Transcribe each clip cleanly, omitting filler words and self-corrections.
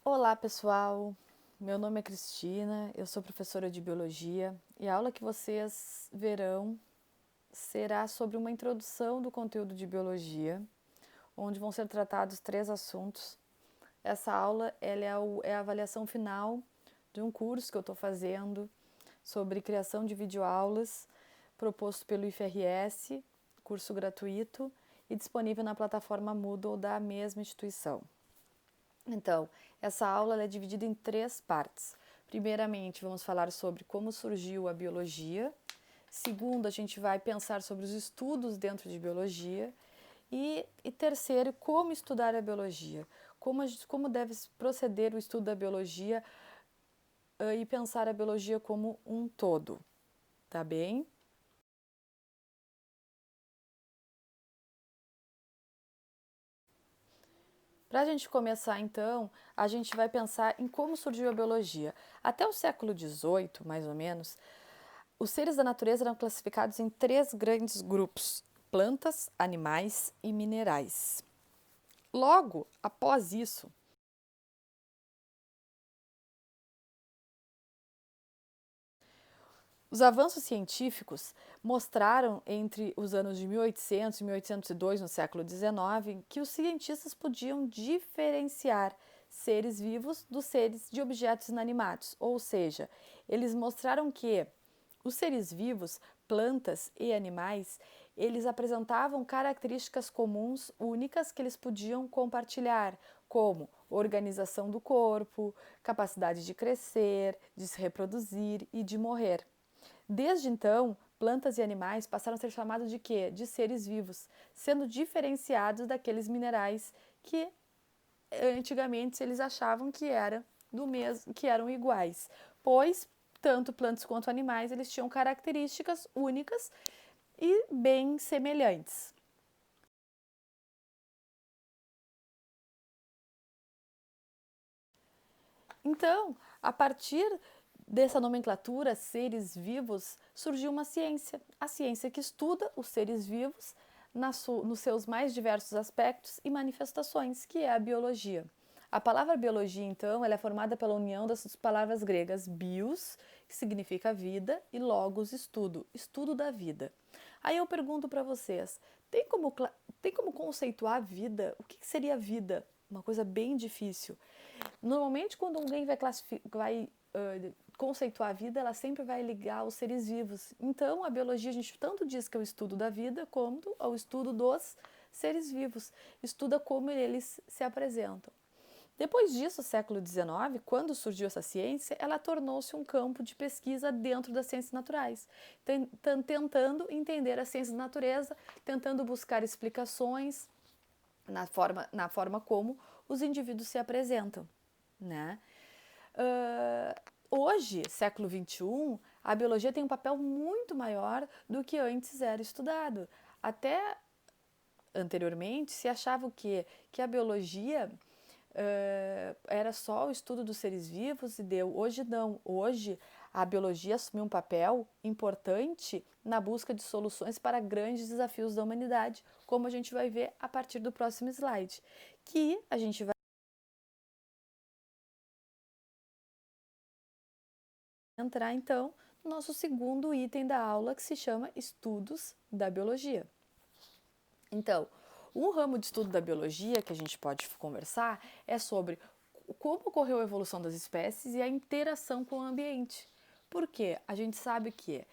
Olá, pessoal! Meu nome é Cristina, eu sou professora de Biologia e a aula que vocês verão será sobre uma introdução do conteúdo de Biologia, onde vão ser tratados 3 assuntos. Essa aula é a avaliação final de um curso que eu estou fazendo sobre criação de videoaulas, proposto pelo IFRS, curso gratuito e disponível na plataforma Moodle da mesma instituição. Então, essa aula é dividida em 3 partes. Primeiramente, vamos falar sobre como surgiu a biologia. Segundo, a gente vai pensar sobre os estudos dentro de biologia. E terceiro, como estudar a biologia. Como deve proceder o estudo da biologia e pensar a biologia como um todo. Tá bem? Para a gente começar, então, a gente vai pensar em como surgiu a biologia. Até o século XVIII, mais ou menos, os seres da natureza eram classificados em 3 grandes grupos: plantas, animais e minerais. Logo após isso, os avanços científicos mostraram entre os anos de 1800 e 1802, no século XIX, que os cientistas podiam diferenciar seres vivos dos seres de objetos inanimados, ou seja, eles mostraram que os seres vivos, plantas e animais, eles apresentavam características comuns únicas que eles podiam compartilhar, como organização do corpo, capacidade de crescer, de se reproduzir e de morrer. Desde então, plantas e animais passaram a ser chamados de quê? De seres vivos, sendo diferenciados daqueles minerais que antigamente eles achavam que que eram iguais, pois tanto plantas quanto animais eles tinham características únicas e bem semelhantes. Então, a partir dessa nomenclatura seres vivos, surgiu uma ciência, a ciência que estuda os seres vivos nos seus mais diversos aspectos e manifestações, que é a biologia. A palavra biologia, então, ela é formada pela união das palavras gregas bios, que significa vida, e logos, estudo, estudo da vida. Aí eu pergunto para vocês, tem como conceituar a vida? O que seria vida? Uma coisa bem difícil. Normalmente, quando alguém vai conceituar a vida, ela sempre vai ligar os seres vivos. Então, a biologia, a gente tanto diz que é o estudo da vida, quanto ao estudo dos seres vivos. Estuda como eles se apresentam. Depois disso, século XIX, quando surgiu essa ciência, ela tornou-se um campo de pesquisa dentro das ciências naturais, tentando entender a ciência da natureza, tentando buscar explicações na forma como os indivíduos se apresentam, né? Hoje, século XXI, a biologia tem um papel muito maior do que antes era estudado. Até anteriormente se achava que a biologia era só o estudo dos seres vivos e deu. Hoje não. Hoje a biologia assumiu um papel importante na busca de soluções para grandes desafios da humanidade, como a gente vai ver a partir do próximo slide, que a gente vai entrar então no nosso segundo item da aula, que se chama Estudos da Biologia. Então, um ramo de estudo da biologia que a gente pode conversar é sobre como ocorreu a evolução das espécies e a interação com o ambiente. Por quê? A gente sabe que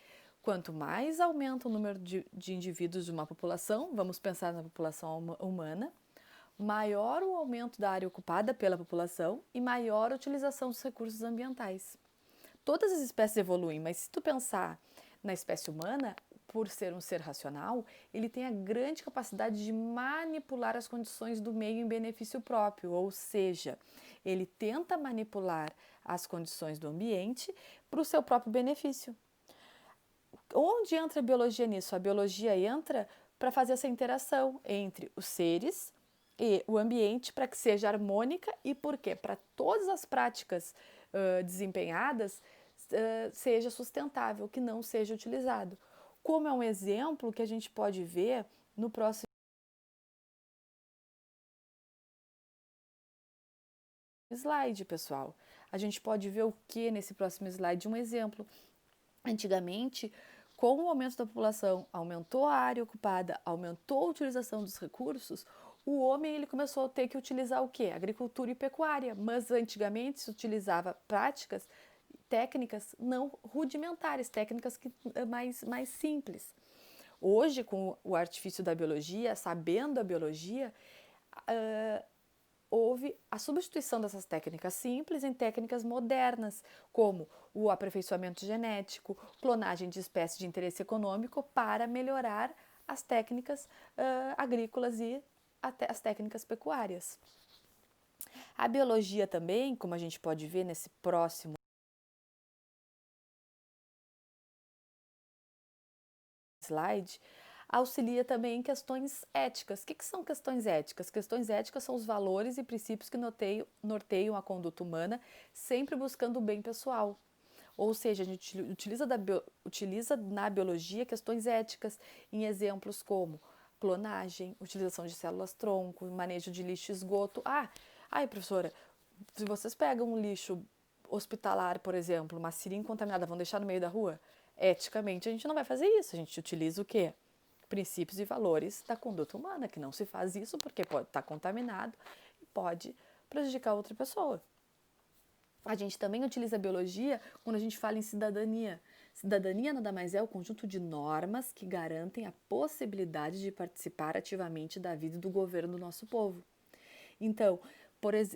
quanto mais aumenta o número de indivíduos de uma população, vamos pensar na população humana, maior o aumento da área ocupada pela população e maior a utilização dos recursos ambientais. Todas as espécies evoluem, mas se tu pensar na espécie humana, por ser um ser racional, ele tem a grande capacidade de manipular as condições do meio em benefício próprio, ou seja, ele tenta manipular as condições do ambiente para o seu próprio benefício. Onde entra a biologia nisso? A biologia entra para fazer essa interação entre os seres e o ambiente para que seja harmônica e por quê? Para todas as práticas desempenhadas seja sustentável, que não seja utilizado. Como é um exemplo que a gente pode ver no próximo slide, pessoal. A gente pode ver o que nesse próximo slide? Um exemplo. Antigamente, com o aumento da população, aumentou a área ocupada, aumentou a utilização dos recursos, o homem ele começou a ter que utilizar o quê? Agricultura e pecuária, mas antigamente se utilizava práticas, técnicas não rudimentares, técnicas mais simples. Hoje, com o artifício da biologia, sabendo a biologia, houve a substituição dessas técnicas simples em técnicas modernas, como o aperfeiçoamento genético, clonagem de espécies de interesse econômico, para melhorar as técnicas agrícolas e até as técnicas pecuárias. A biologia também, como a gente pode ver nesse próximo slide, auxilia também em questões éticas. O que são questões éticas? Questões éticas são os valores e princípios que norteiam a conduta humana, sempre buscando o bem pessoal. Ou seja, a gente utiliza na biologia questões éticas em exemplos como clonagem, utilização de células-tronco, manejo de lixo e esgoto. Professora, se vocês pegam um lixo hospitalar, por exemplo, uma seringa contaminada, vão deixar no meio da rua? Eticamente, a gente não vai fazer isso. A gente utiliza o quê? Princípios e valores da conduta humana, que não se faz isso porque pode estar contaminado e pode prejudicar outra pessoa. A gente também utiliza a biologia quando a gente fala em cidadania. Cidadania nada mais é o conjunto de normas que garantem a possibilidade de participar ativamente da vida e do governo do nosso povo. Então,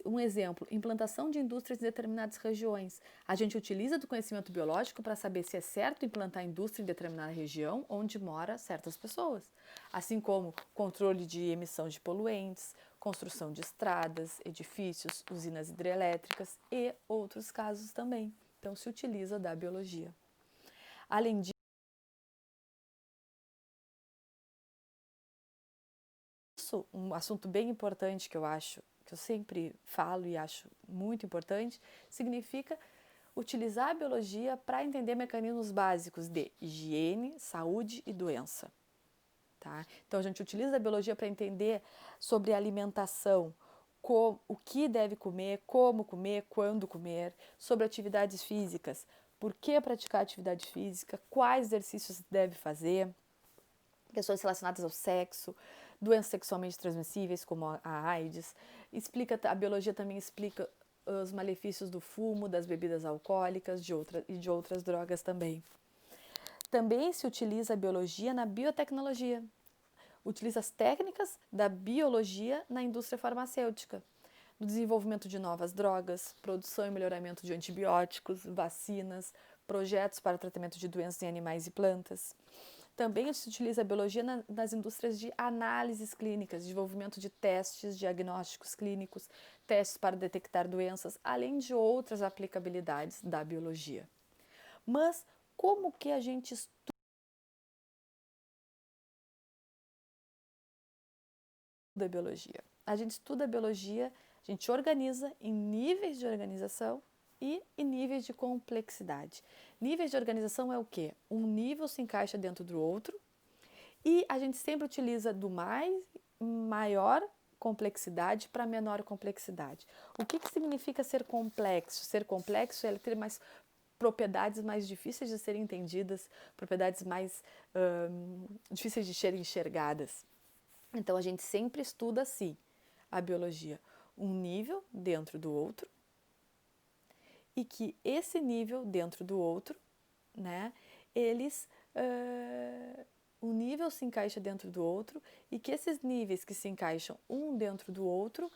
um exemplo, implantação de indústrias em determinadas regiões. A gente utiliza do conhecimento biológico para saber se é certo implantar indústria em determinada região onde mora certas pessoas. Assim como controle de emissão de poluentes, construção de estradas, edifícios, usinas hidrelétricas e outros casos também. Então, se utiliza da biologia. Além disso, um assunto bem importante que eu sempre falo e acho muito importante, significa utilizar a biologia para entender mecanismos básicos de higiene, saúde e doença. Tá? Então, a gente utiliza a biologia para entender sobre alimentação, o que deve comer, como comer, quando comer, sobre atividades físicas, por que praticar atividade física, quais exercícios deve fazer, questões relacionadas ao sexo, doenças sexualmente transmissíveis como a AIDS. A biologia também explica os malefícios do fumo, das bebidas alcoólicas e de outras drogas também. Também se utiliza a biologia na biotecnologia. Utiliza as técnicas da biologia na indústria farmacêutica, no desenvolvimento de novas drogas, produção e melhoramento de antibióticos, vacinas, projetos para tratamento de doenças em animais e plantas. Também se utiliza a biologia nas indústrias de análises clínicas, desenvolvimento de testes diagnósticos clínicos, testes para detectar doenças, além de outras aplicabilidades da biologia. Mas como que a gente estuda a biologia? A gente estuda a biologia, a gente organiza em níveis de organização e em níveis de complexidade. Níveis de organização é o quê? Um nível se encaixa dentro do outro e a gente sempre utiliza do maior complexidade para menor complexidade. O que significa ser complexo? Ser complexo é ter mais propriedades mais difíceis de serem entendidas, propriedades mais difíceis de serem enxergadas. Então, a gente sempre estuda assim, a biologia, um nível dentro do outro, e que esse nível dentro do outro, né, um nível se encaixa dentro do outro e que esses níveis que se encaixam um dentro do outro,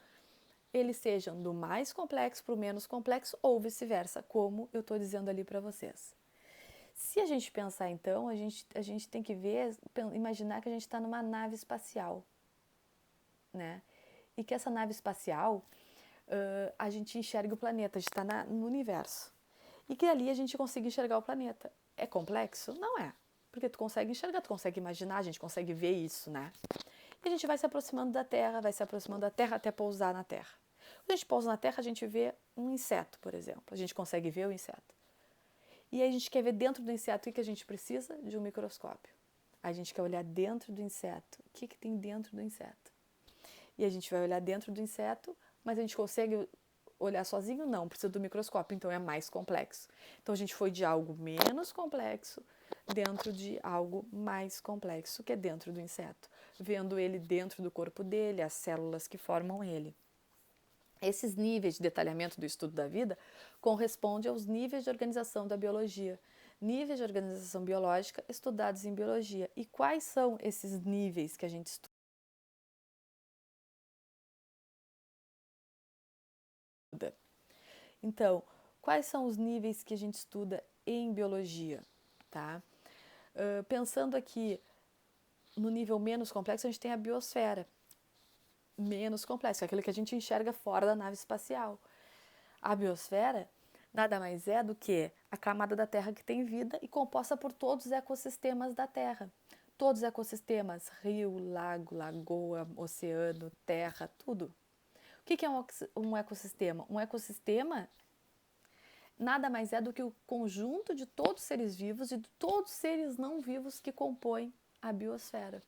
eles sejam do mais complexo para o menos complexo ou vice-versa, como eu estou dizendo ali para vocês. Se a gente pensar então, a gente tem que imaginar que a gente está numa nave espacial, né? E que essa nave espacial, a gente enxerga o planeta, a gente está no universo. E que ali a gente consiga enxergar o planeta. É complexo? Não é. Porque tu consegue enxergar, tu consegue imaginar, a gente consegue ver isso, né? E a gente vai se aproximando da Terra até pousar na Terra. Quando a gente pousa na Terra, a gente vê um inseto, por exemplo. A gente consegue ver o inseto. E aí a gente quer ver dentro do inseto o que a gente precisa? De um microscópio. A gente quer olhar dentro do inseto. O que tem dentro do inseto? E a gente vai olhar dentro do inseto, mas a gente consegue olhar sozinho? Não, precisa do microscópio, então é mais complexo. Então a gente foi de algo menos complexo dentro de algo mais complexo, que é dentro do inseto, vendo ele dentro do corpo dele, as células que formam ele. Esses níveis de detalhamento do estudo da vida correspondem aos níveis de organização da biologia. Níveis de organização biológica estudados em biologia. E quais são esses níveis que a gente estuda? Então, quais são os níveis que a gente estuda em biologia? Tá? Pensando aqui no nível menos complexo, a gente tem a biosfera. Menos complexo, é aquilo que a gente enxerga fora da nave espacial. A biosfera nada mais é do que a camada da Terra que tem vida e composta por todos os ecossistemas da Terra. Todos os ecossistemas, rio, lago, lagoa, oceano, terra, tudo. O que é um ecossistema? Um ecossistema nada mais é do que o conjunto de todos os seres vivos e de todos os seres não vivos que compõem a biosfera.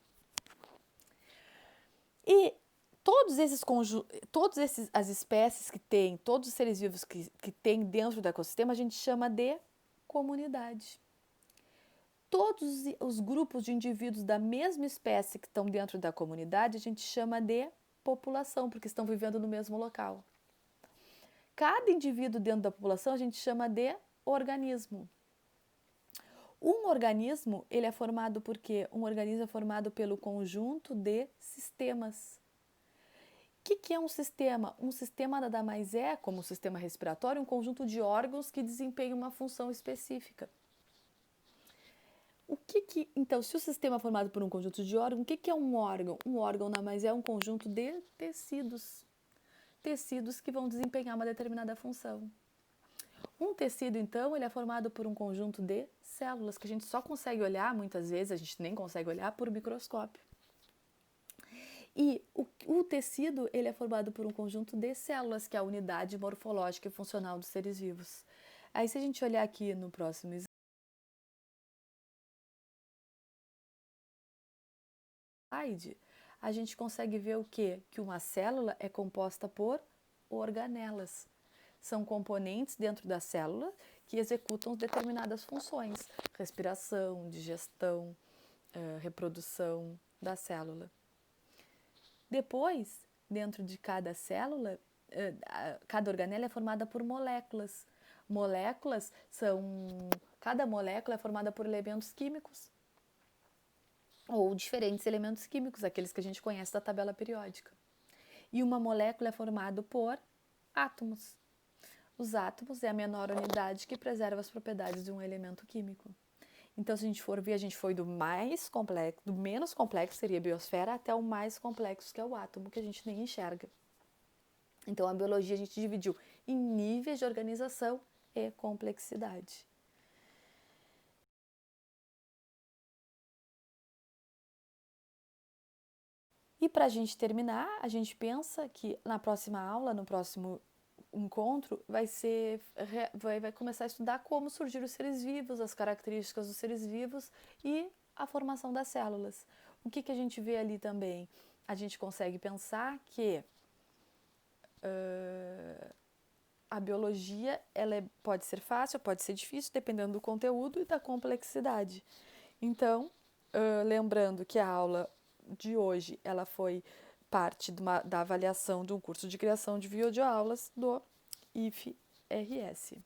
E todos as espécies que tem, todos os seres vivos que tem dentro do ecossistema, a gente chama de comunidade. Todos os grupos de indivíduos da mesma espécie que estão dentro da comunidade, a gente chama de população, porque estão vivendo no mesmo local. Cada indivíduo dentro da população a gente chama de organismo. Um organismo, ele é formado por quê? Um organismo é formado pelo conjunto de sistemas. O que é um sistema? Um sistema nada mais é, como o sistema respiratório, um conjunto de órgãos que desempenham uma função específica. Então, se o sistema é formado por um conjunto de órgãos, o que é um órgão? Um órgão nada mais é um conjunto de tecidos. Tecidos que vão desempenhar uma determinada função. Um tecido, então, ele é formado por um conjunto de células que a gente só consegue olhar, muitas vezes a gente nem consegue olhar, por microscópio. E o tecido, ele é formado por um conjunto de células, que é a unidade morfológica e funcional dos seres vivos. Aí, se a gente olhar aqui no próximo slide, a gente consegue ver o quê? Que uma célula é composta por organelas. São componentes dentro da célula que executam determinadas funções, respiração, digestão, reprodução da célula. Depois, dentro de cada célula, cada organela é formada por moléculas. Cada molécula é formada por elementos químicos ou diferentes elementos químicos, aqueles que a gente conhece da tabela periódica. E uma molécula é formada por átomos. Os átomos é a menor unidade que preserva as propriedades de um elemento químico. Então, se a gente for ver, a gente foi do mais complexo, do menos complexo, seria a biosfera, até o mais complexo, que é o átomo, que a gente nem enxerga. Então, a biologia a gente dividiu em níveis de organização e complexidade. E para a gente terminar, a gente pensa que na próxima aula, no próximo encontro, vai começar a estudar como surgir os seres vivos, as características dos seres vivos e a formação das células. O que a gente vê ali também? A gente consegue pensar que a biologia pode ser fácil, pode ser difícil, dependendo do conteúdo e da complexidade. Então, lembrando que a aula de hoje ela foi parte da avaliação de um curso de criação de videoaulas do IFRS.